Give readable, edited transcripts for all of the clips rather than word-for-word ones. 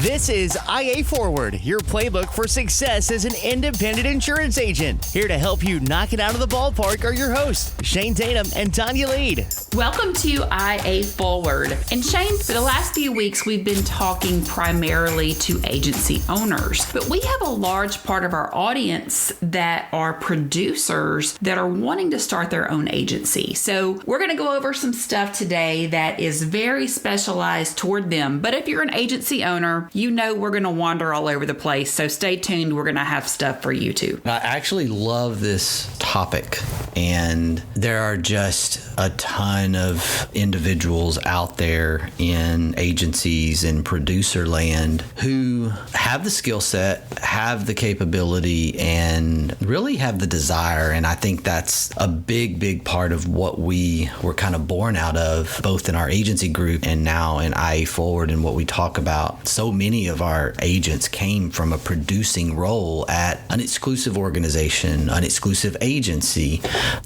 This is IA Forward, your playbook for success as an independent insurance agent. Here to help you knock it out of the ballpark are your hosts, Shane Tatum and Tonya Lead. Welcome to IA Forward. And Shane, for the last few weeks, we've been talking primarily to agency owners, but we have a large part of our audience that are producers that are wanting to start their own agency. So we're going to go over some stuff today that is very specialized toward them. But if you're an agency owner, you know we're going to wander all over the place. So stay tuned. We're going to have stuff for you too. I actually love this topic, and there are just a ton of individuals out there in agencies and producer land who have the skill set, have the capability, and really have the desire. And I think that's a big part of what we were kind of born out of, both in our agency group and now in IA Forward and what we talk about. So many of our agents came from a producing role at an exclusive organization, an exclusive agency.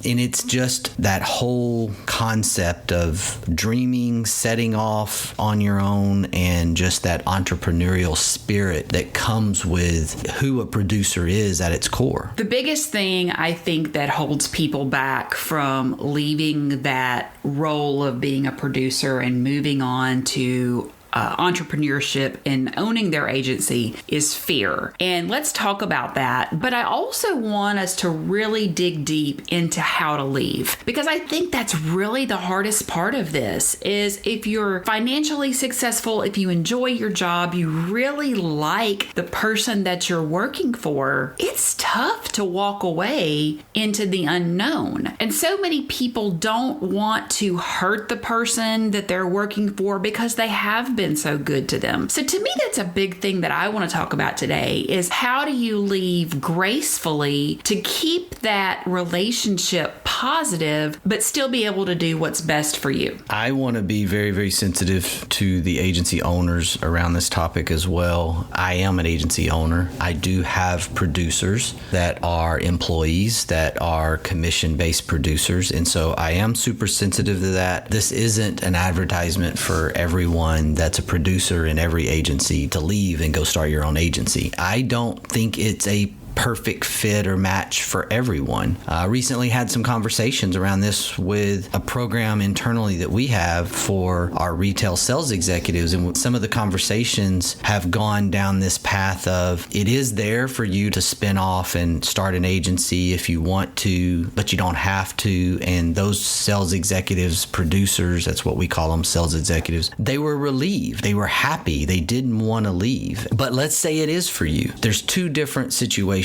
And it's just that whole concept of dreaming, setting off on your own, and just that entrepreneurial spirit that comes with who a producer is at its core. The biggest thing I think that holds people back from leaving that role of being a producer and moving on to entrepreneurship and owning their agency is fear. And let's talk about that. But I also want us to really dig deep into how to leave, because I think that's really the hardest part of this is if you're financially successful, if you enjoy your job, you really like the person that you're working for, it's tough to walk away into the unknown. And so many people don't want to hurt the person that they're working for because they have been so good to them. So to me, that's a big thing that I want to talk about today is how do you leave gracefully to keep that relationship positive, but still be able to do what's best for you? I want to be very sensitive to the agency owners around this topic as well. I am an agency owner. I do have producers that are employees that are commission-based producers. And so I am super sensitive to that. This isn't an advertisement for everyone that's a producer in every agency to leave and go start your own agency. I don't think it's a perfect fit or match for everyone. I recently had some conversations around this with a program internally that we have for our retail sales executives. And some of the conversations have gone down this path of it is there for you to spin off and start an agency if you want to, but you don't have to. And those sales executives, producers, that's what we call them, sales executives, they were relieved. They were happy. They didn't want to leave. But let's say it is for you. There's two different situations.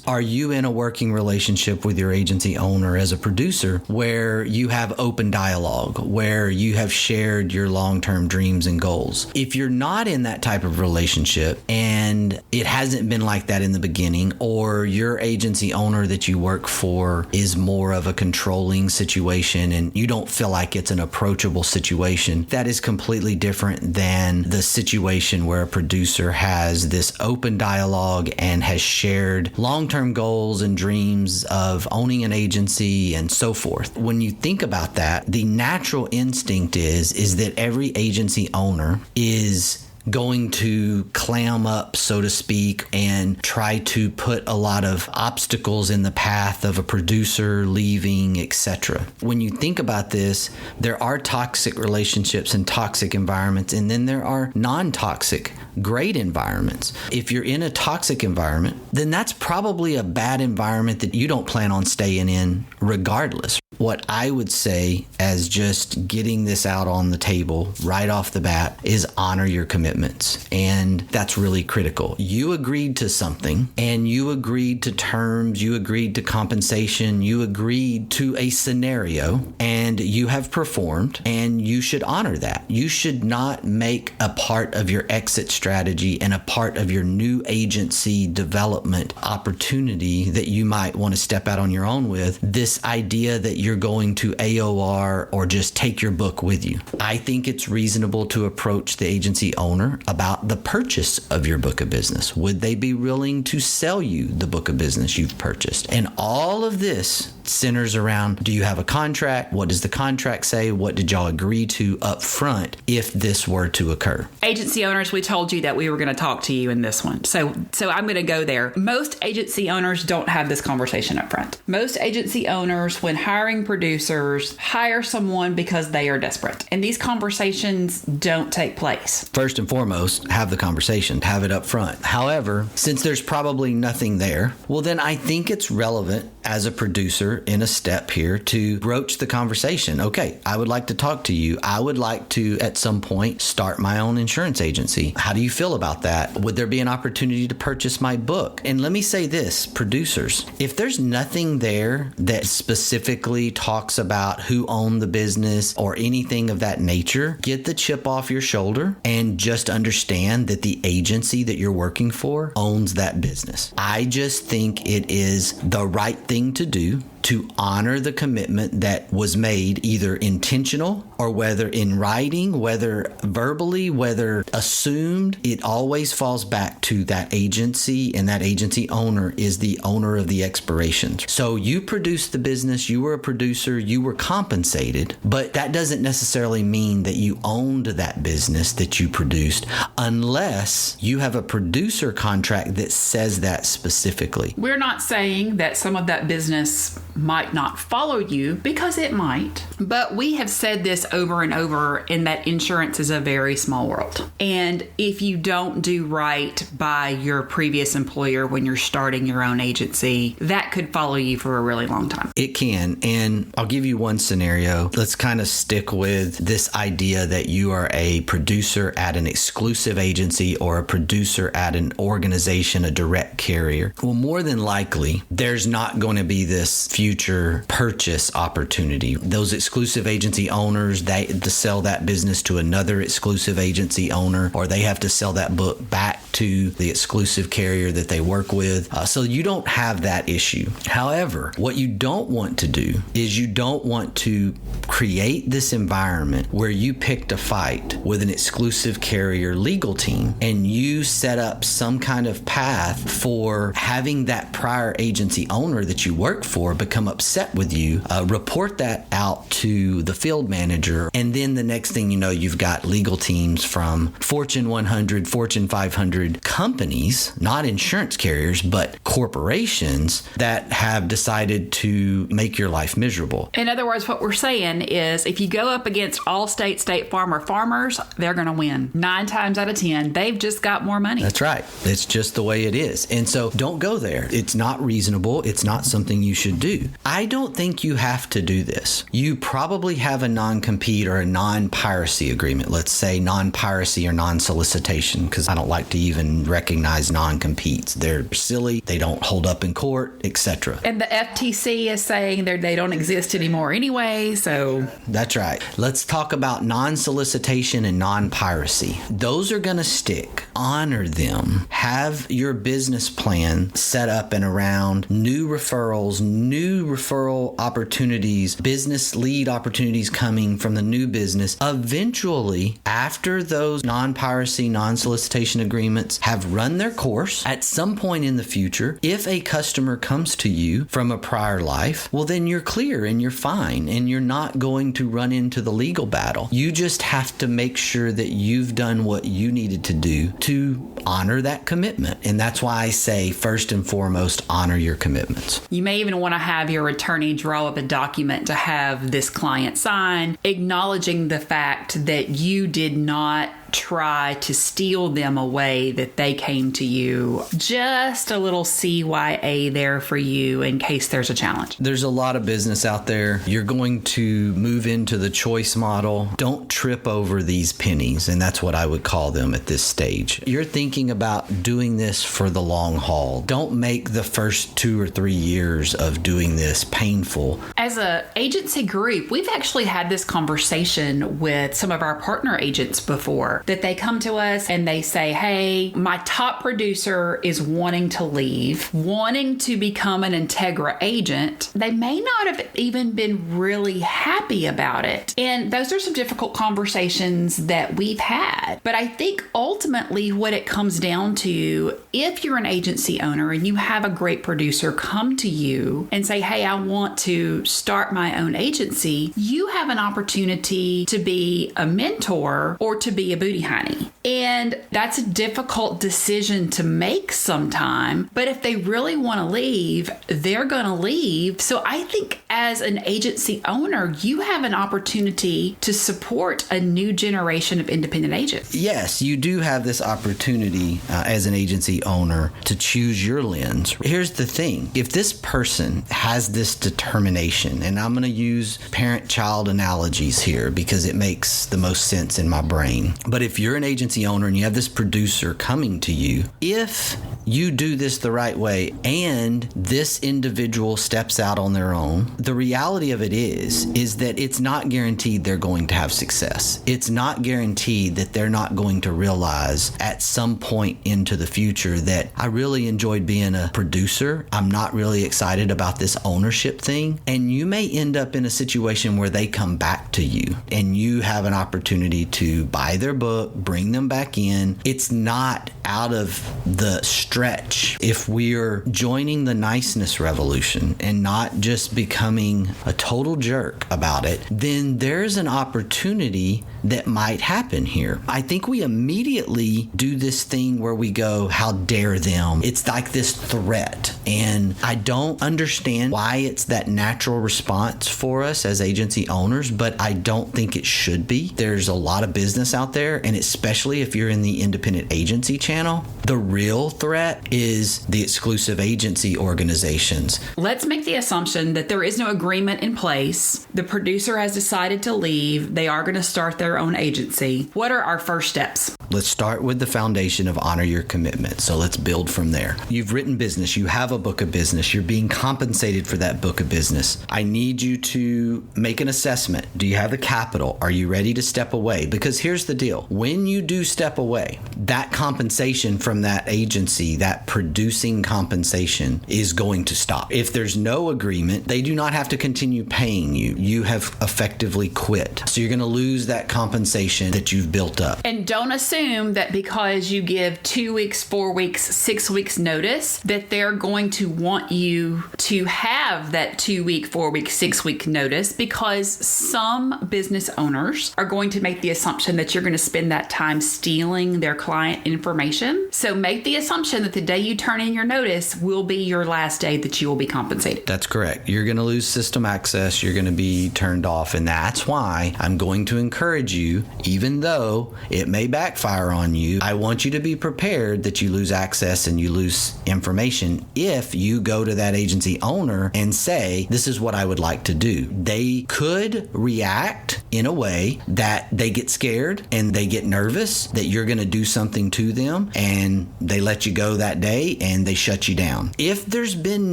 Are you in a working relationship with your agency owner as a producer where you have open dialogue, where you have shared your long-term dreams and goals? If you're not in that type of relationship and it hasn't been like that in the beginning, or your agency owner that you work for is more of a controlling situation and you don't feel like it's an approachable situation, that is completely different than the situation where a producer has this open dialogue and has shared long-term goals and dreams of owning an agency and so forth. When you think about that, the natural instinct is that every agency owner is going to clam up, so to speak, and try to put a lot of obstacles in the path of a producer leaving, etc. When you think about this, there are toxic relationships and toxic environments, and then there are non-toxic, great environments. If you're in a toxic environment, then that's probably a bad environment that you don't plan on staying in regardless. What I would say as just getting this out on the table right off the bat is honor your commitments. And that's really critical. You agreed to something and you agreed to terms, you agreed to compensation, you agreed to a scenario, and you have performed, and you should honor that. You should not make a part of your exit strategy and a part of your new agency development opportunity that you might want to step out on your own with this idea that you're going to AOR or just take your book with you. I think it's reasonable to approach the agency owner about the purchase of your book of business. Would they be willing to sell you the book of business you've purchased? And all of this centers around, do you have a contract? What does the contract say? What did y'all agree to up front if this were to occur? Agency owners, we told you that we were going to talk to you in this one. So I'm going to go there. Most agency owners don't have this conversation up front. Most agency owners, when hiring producers, hire someone because they are desperate. And these conversations don't take place. First and foremost, have the conversation, have it up front. However, since there's probably nothing there, well, then I think it's relevant as a producer in a step here to broach the conversation. Okay, I would like to talk to you. I would like to, at some point, start my own insurance agency. How do you feel about that? Would there be an opportunity to purchase my book? And let me say this, producers, if there's nothing there that specifically talks about who owned the business or anything of that nature, get the chip off your shoulder and just understand that the agency that you're working for owns that business. I just think it is the right thing to do to honor the commitment that was made, either intentional or whether in writing, whether verbally, whether assumed. It always falls back to that agency, and that agency owner is the owner of the expirations. So you produced the business, you were a producer, you were compensated, but that doesn't necessarily mean that you owned that business that you produced unless you have a producer contract that says that specifically. We're not saying that some of that business might not follow you, because it might. But we have said this over and over, in that insurance is a very small world. And if you don't do right by your previous employer when you're starting your own agency, that could follow you for a really long time. It can. And I'll give you one scenario. Let's kind of stick with this idea that you are a producer at an exclusive agency or a producer at an organization, a direct carrier. Well, more than likely, there's not going to be this future purchase opportunity. Those exclusive agency owners, they to sell that business to another exclusive agency owner, or they have to sell that book back to the exclusive carrier that they work with. So you don't have that issue. However, what you don't want to do is you don't want to create this environment where you picked a fight with an exclusive carrier legal team and you set up some kind of path for having that prior agency owner that you work for become upset with you, report that out to the field manager, and then the next thing you know, you've got legal teams from Fortune 100, Fortune 500 companies, not insurance carriers, but corporations that have decided to make your life miserable. In other words, what we're saying is if you go up against Allstate, State Farm, or Farmers, they're going to win. 9 times out of 10, they've just got more money. That's right. It's just the way it is. And so don't go there. It's not reasonable. It's not something you should do. I don't think you have to do this. You probably have a non-compete or a non-piracy agreement. Let's say non-piracy or non-solicitation, because I don't like to even recognize non-competes. They're silly. They don't hold up in court, etc. And the FTC is saying they don't exist anymore anyway, so... That's right. Let's talk about non-solicitation and non-piracy. Those are going to stick. Honor them. Have your business plan set up and around new referrals, new referral opportunities, business lead opportunities coming from the new business. Eventually, after those non-piracy, non-solicitation agreements have run their course, at some point in the future, if a customer comes to you from a prior life, well, then you're clear and you're fine and you're not going to run into the legal battle. You just have to make sure that you've done what you needed to do to honor that commitment. And that's why I say, first and foremost, honor your commitments. You may even want to have your attorney draw up a document to have this client sign, acknowledging the fact that you did not try to steal them away, that they came to you. Just a little CYA there for you in case there's a challenge. There's a lot of business out there. You're going to move into the choice model. Don't trip over these pennies, and that's what I would call them at this stage. You're thinking about doing this for the long haul. Don't make the first 2 or 3 years of doing this painful. As an agency group, we've actually had this conversation with some of our partner agents before. before that they come to us and they say, hey, my top producer is wanting to leave, wanting to become an Integra agent. They may not have even been really happy about it. And those are some difficult conversations that we've had. But I think ultimately what it comes down to, if you're an agency owner and you have a great producer come to you and say, hey, I want to start my own agency, you have an opportunity to be a mentor or to be a booty honey. And that's a difficult decision to make sometime. But if they really want to leave, they're going to leave. So I think as an agency owner, you have an opportunity to support a new generation of independent agents. Yes, you do have this opportunity as an agency owner to choose your lens. Here's the thing. If this person has this determination, and I'm going to use parent-child analogies here because it makes the most sense in my brain. But if you're an agency owner and you have this producer coming to you, if you do this the right way and this individual steps out on their own, the reality of it is that it's not guaranteed they're going to have success. It's not guaranteed that they're not going to realize at some point into the future that I really enjoyed being a producer. I'm not really excited about this ownership thing. And you may end up in a situation where they come back to you and you have an opportunity to buy their book, bring them back in. It's not out of the stretch if we're joining the niceness revolution and not just becoming a total jerk about it, then there's an opportunity that might happen here. I think we immediately do this thing where we go, how dare them? It's like this threat. And I don't understand why it's that natural response for us as agency owners, but I don't think it should be. There's a lot of business out there, and especially if you're in the independent agency channel, the real threat is the exclusive agency organizations. Let's make the assumption that there is no agreement in place. The producer has decided to leave. They are going to start their own agency. What are our first steps? Let's start with the foundation of honor your commitment. So let's build from there. You've written business. You have a book of business. You're being compensated for that book of business. I need you to make an assessment. Do you have the capital? Are you ready to step away? Because here's the deal. When you do step away, that compensation from that agency, that producing compensation, is going to stop. If there's no agreement, they do not have to continue paying you. You have effectively quit. So you're going to lose that compensation that you've built up. And don't assume that because you give 2 weeks, 4 weeks, 6 weeks notice, that they're going to want you to have that 2 week, 4 week, 6 week notice, because some business owners are going to make the assumption that you're going to spend that time stealing their client information. So make the assumption that the day you turn in your notice will be your last day that you will be compensated. That's correct. You're going to lose system access. You're going to be turned off. And that's why I'm going to encourage you, even though it may backfire on you, I want you to be prepared that you lose access and you lose information if you go to that agency owner and say, this is what I would like to do. They could react in a way that they get scared and they get nervous that you're going to do something to them, and they let you go that day and they shut you down. If there's been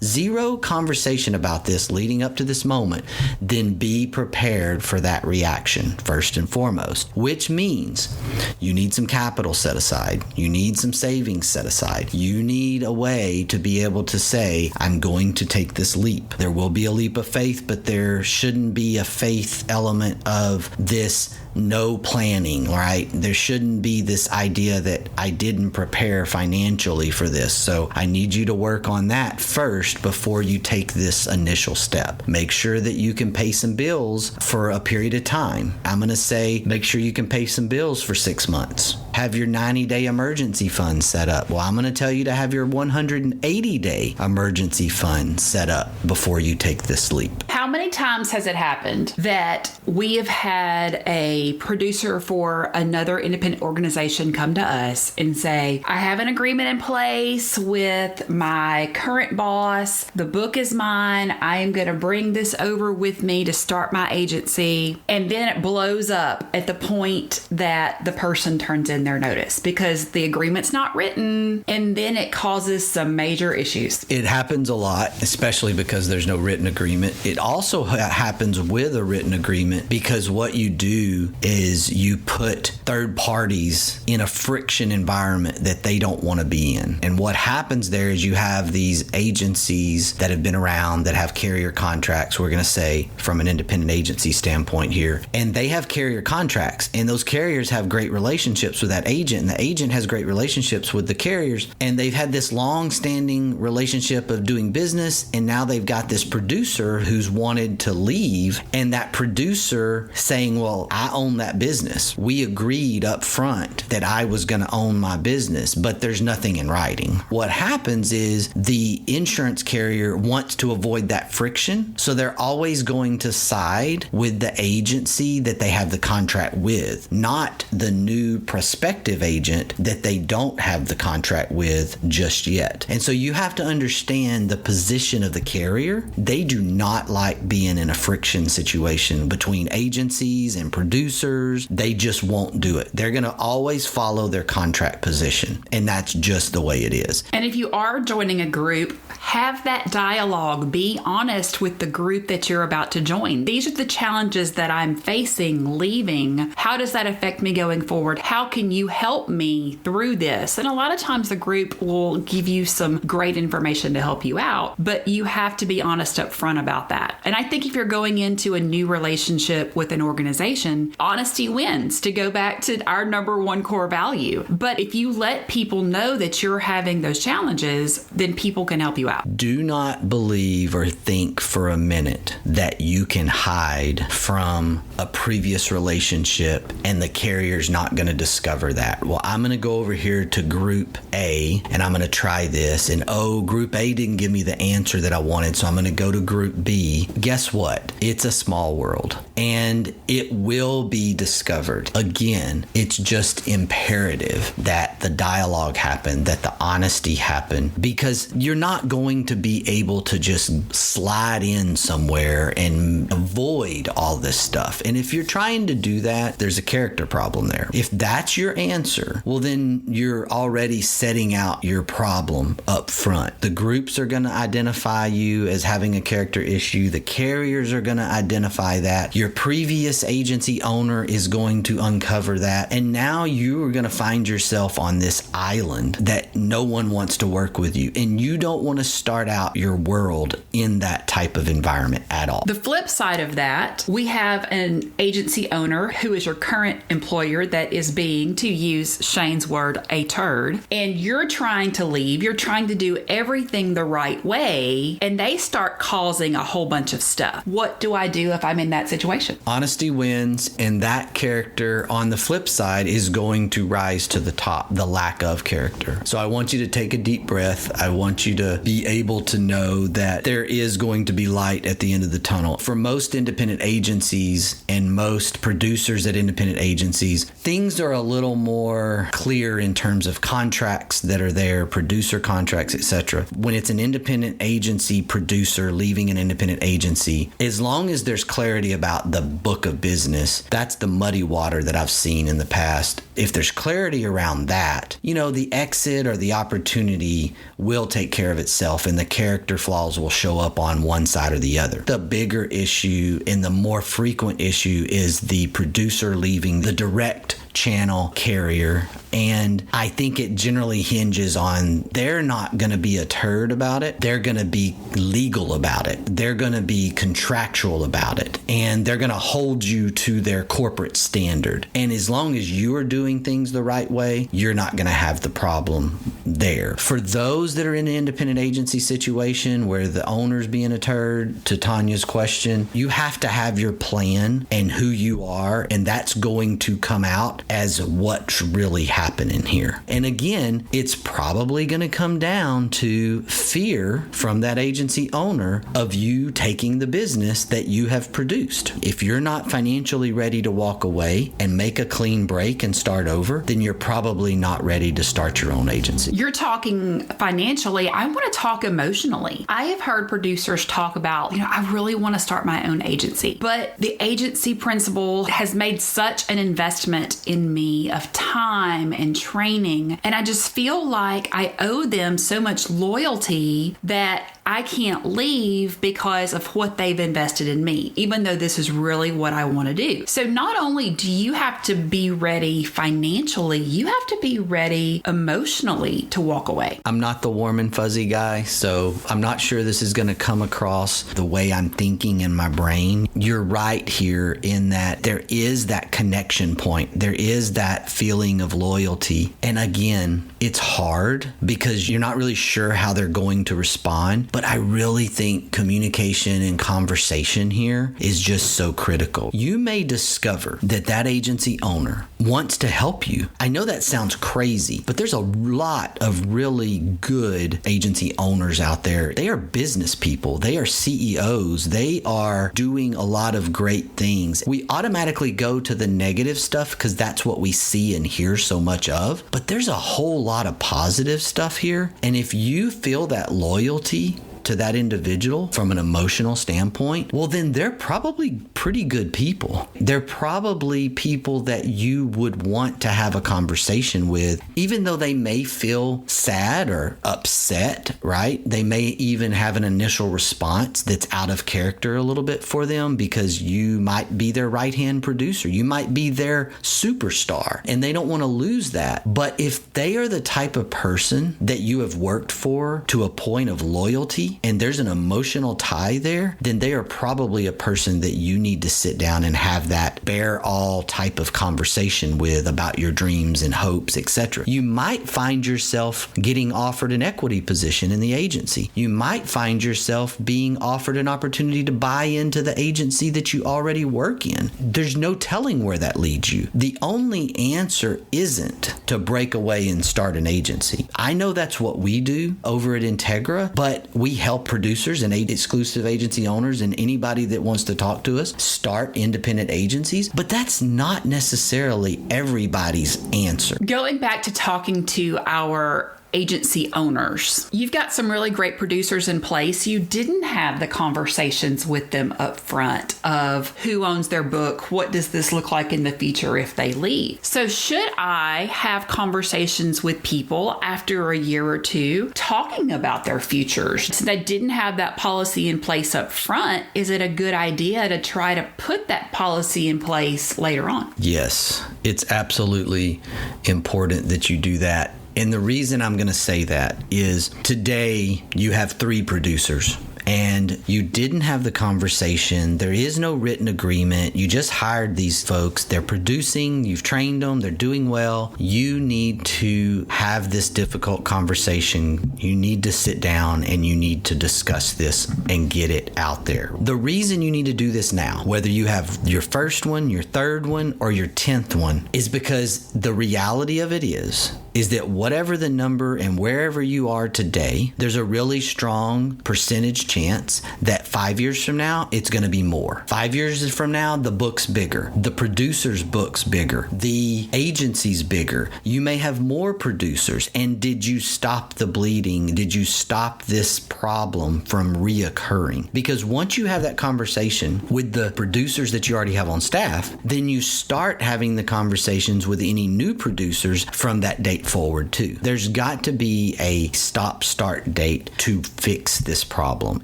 zero conversation about this leading up to this moment, then be prepared for that reaction first and foremost, which means you need some capital set aside. You need some savings set aside. You need a way to be able to say, I'm going to take this leap. There will be a leap of faith, but there shouldn't be a faith element of this no planning, right? There shouldn't be this idea that I didn't prepare financially for this. So I need you to work on that first before you take this initial step. Make sure that you can pay some bills for a period of time. I'm going to say, make sure you can pay some bills for 6 months. Have your 90-day emergency fund set up. Well, I'm going to tell you to have your 180-day emergency fund set up before you take this leap. How many times has it happened that we have had a producer for another independent organization come to us and say, I have an agreement in place with my current boss. The book is mine. I am going to bring this over with me to start my agency. And then it blows up at the point that the person turns in their notice because the agreement's not written. And then it causes some major issues. It happens a lot, especially because there's no written agreement. It also happens with a written agreement, because what you do is you put third parties in a friction environment that they don't want to be in. And what happens there is you have these agencies that have been around that have carrier contracts, we're going to say from an independent agency standpoint here, and they have carrier contracts, and those carriers have great relationships with that agent, and the agent has great relationships with the carriers, and they've had this long-standing relationship of doing business, and now they've got this producer who's wanted to leave, and that producer saying, well, I own that business. We agreed up front that I was going to own my business, but there's nothing in writing. What happens is the insurance carrier wants to avoid that friction, so they're always going to side with the agency that they have the contract with, not the new prospective agent that they don't have the contract with just yet. And so you have to understand the position of the carrier. They do not like being in a friction situation between agencies and producers. They just won't do it. They're going to always follow their contract position, and that's just the way it is. And if you are joining a group, have that dialogue. Be honest with the group that you're about to join. These are the challenges that I'm facing leaving. How does that affect me going forward? How can you help me through this? And a lot of times the group will give you some great information to help you out, but you have to be honest up front about that. And I think if you're going into a new relationship with an organization, honesty wins, to go back to our number one core value. But if you let people know that you're having those challenges, then people can help you out. Do not believe or think for a minute that you can hide from a previous relationship and the carrier's not going to discover that. Well, I'm going to go over here to Group A and I'm going to try this. And Group A didn't give me the answer that I wanted, so I'm going to go to Group B. Guess what? It's a small world and it will be discovered. Again, it's just imperative that the dialogue happen, that the honesty happen, because you're not going to be able to just slide in somewhere and avoid all this stuff. And if you're trying to do that, there's a character problem there. If that's your answer, well, then you're already setting out your problem up front. The groups are going to identify you as having a character issue. The carriers are going to identify that. Your previous agency owner is going to uncover that. And now you are going to find yourself on this island that no one wants to work with you. And you don't want to start out your world in that type of environment at all. The flip side of that, we have an agency owner who is your current employer that is being, to use Shane's word, a turd. And you're trying to leave. You're trying to do everything the right way. And they start causing a whole bunch of stuff. What do I do if I'm in that situation? Honesty wins, and that character on the flip side is going to rise to the top, the lack of character. So I want you to take a deep breath. I want you to be able to know that there is going to be light at the end of the tunnel. For most independent agencies and most producers at independent agencies, things are a little more clear in terms of contracts that are there, producer contracts, etc. When it's an independent agency producer leaving an independent agency, as long as there's clarity about the book of business, that's the muddy water that I've seen in the past. If there's clarity around that, the exit or the opportunity will take care of itself and the character flaws will show up on one side or the other. The bigger issue and the more frequent issue is the producer leaving the direct channel carrier. And I think it generally hinges on they're not going to be a turd about it. They're going to be legal about it. They're going to be contractual about it. And they're going to hold you to their corporate standard. And as long as you're doing things the right way, you're not going to have the problem there. For those that are in an independent agency situation where the owner's being a turd, to Tonya's question, you have to have your plan and who you are. And that's going to come out as what's really happening here. And again, it's probably going to come down to fear from that agency owner of you taking the business that you have produced. produced. If you're not financially ready to walk away and make a clean break and start over, then you're probably not ready to start your own agency. You're talking financially. I want to talk emotionally. I have heard producers talk about, I really want to start my own agency, but the agency principal has made such an investment in me of time and training, and I just feel like I owe them so much loyalty that I can't leave because of what they've invested in me, even though this is really what I want to do. So not only do you have to be ready financially, you have to be ready emotionally to walk away. I'm not the warm and fuzzy guy, so I'm not sure this is going to come across the way I'm thinking in my brain. You're right here in that there is that connection point. There is that feeling of loyalty. And again, it's hard because you're not really sure how they're going to respond. But I really think communication and conversation here is just so critical. You may discover that agency owner wants to help you. I know that sounds crazy, but there's a lot of really good agency owners out there. They are business people. They are CEOs. They are doing a lot of great things. We automatically go to the negative stuff because that's what we see and hear so much of. But there's a whole lot of positive stuff here. And if you feel that loyalty to that individual from an emotional standpoint, well, then they're probably pretty good people. They're probably people that you would want to have a conversation with, even though they may feel sad or upset, right? They may even have an initial response that's out of character a little bit for them because you might be their right-hand producer. You might be their superstar, and they don't want to lose that. But if they are the type of person that you have worked for to a point of loyalty, and there's an emotional tie there, then they are probably a person that you need to sit down and have that bare all type of conversation with about your dreams and hopes, etc. You might find yourself getting offered an equity position in the agency. You might find yourself being offered an opportunity to buy into the agency that you already work in. There's no telling where that leads you. The only answer isn't to break away and start an agency. I know that's what we do over at Integra, but we help producers and exclusive agency owners and anybody that wants to talk to us start independent agencies, but that's not necessarily everybody's answer. Going back to talking to our agency owners, you've got some really great producers in place. You didn't have the conversations with them up front of who owns their book, what does this look like in the future if they leave. So should I have conversations with people after a year or two talking about their futures? Since I didn't have that policy in place up front, is it a good idea to try to put that policy in place later on? Yes, it's absolutely important that you do that. And the reason I'm going to say that is today you have 3 producers and you didn't have the conversation. There is no written agreement. You just hired these folks. They're producing. You've trained them. They're doing well. You need to have this difficult conversation. You need to sit down and you need to discuss this and get it out there. The reason you need to do this now, whether you have your first one, your third one, or your 10th one, is because the reality of it is that whatever the number and wherever you are today, there's a really strong percentage chance that 5 years from now, it's going to be more. 5 years from now, the book's bigger. The producer's book's bigger. The agency's bigger. You may have more producers. And did you stop the bleeding? Did you stop this problem from reoccurring? Because once you have that conversation with the producers that you already have on staff, then you start having the conversations with any new producers from that date forward too. There's got to be a stop-start date to fix this problem.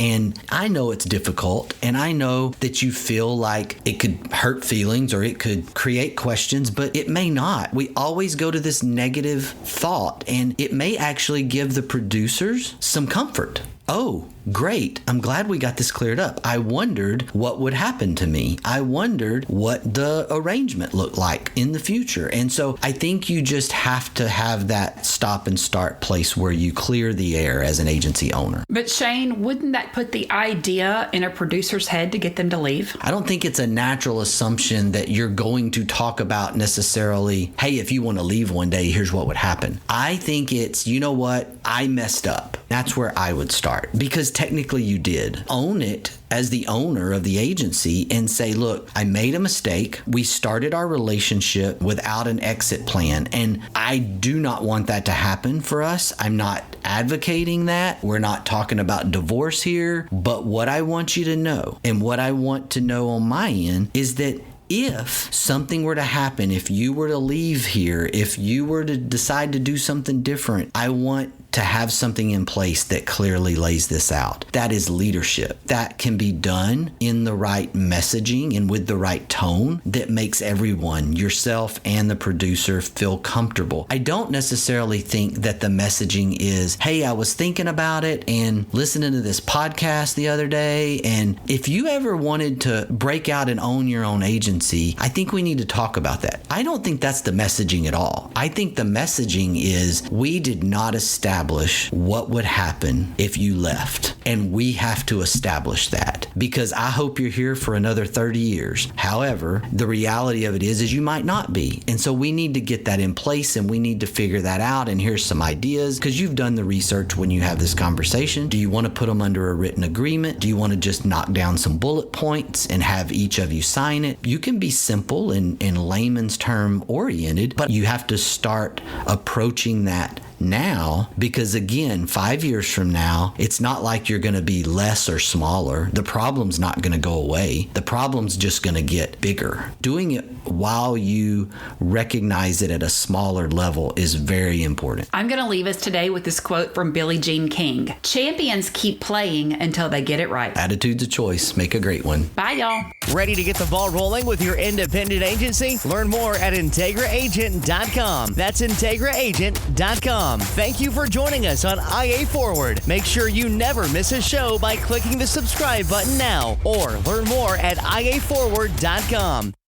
And I know it's difficult, and I know that you feel like it could hurt feelings or it could create questions, but it may not. We always go to this negative thought, and it may actually give the producers some comfort. Oh, great. I'm glad we got this cleared up. I wondered what would happen to me. I wondered what the arrangement looked like in the future. And so I think you just have to have that stop and start place where you clear the air as an agency owner. But Shane, wouldn't that put the idea in a producer's head to get them to leave? I don't think it's a natural assumption that you're going to talk about necessarily, hey, if you want to leave one day, here's what would happen. I think it's, you know what, I messed up. That's where I would start, because technically you did. Own it as the owner of the agency and say, look, I made a mistake. We started our relationship without an exit plan, and I do not want that to happen for us. I'm not advocating that. We're not talking about divorce here. But what I want you to know, and what I want to know on my end, is that if something were to happen, if you were to leave here, if you were to decide to do something different, I want to have something in place that clearly lays this out. That is leadership. That can be done in the right messaging and with the right tone that makes everyone, yourself and the producer, feel comfortable. I don't necessarily think that the messaging is, hey, I was thinking about it and listening to this podcast the other day, and if you ever wanted to break out and own your own agency, I think we need to talk about that. I don't think that's the messaging at all. I think the messaging is, we did not establish what would happen if you left. And we have to establish that, because I hope you're here for another 30 years. However, the reality of it is you might not be. And so we need to get that in place, and we need to figure that out. And here's some ideas, because you've done the research when you have this conversation. Do you want to put them under a written agreement? Do you want to just knock down some bullet points and have each of you sign it? You can be simple and layman's term oriented, but you have to start approaching that now, because again, 5 years from now, it's not like you're going to be less or smaller. The problem's not going to go away. The problem's just going to get bigger. Doing it while you recognize it at a smaller level is very important. I'm going to leave us today with this quote from Billie Jean King. Champions keep playing until they get it right. Attitude's a choice. Make a great one. Bye, y'all. Ready to get the ball rolling with your independent agency? Learn more at IntegraAgent.com. That's IntegraAgent.com. Thank you for joining us on IA Forward. Make sure you never miss a show by clicking the subscribe button now, or learn more at IAForward.com.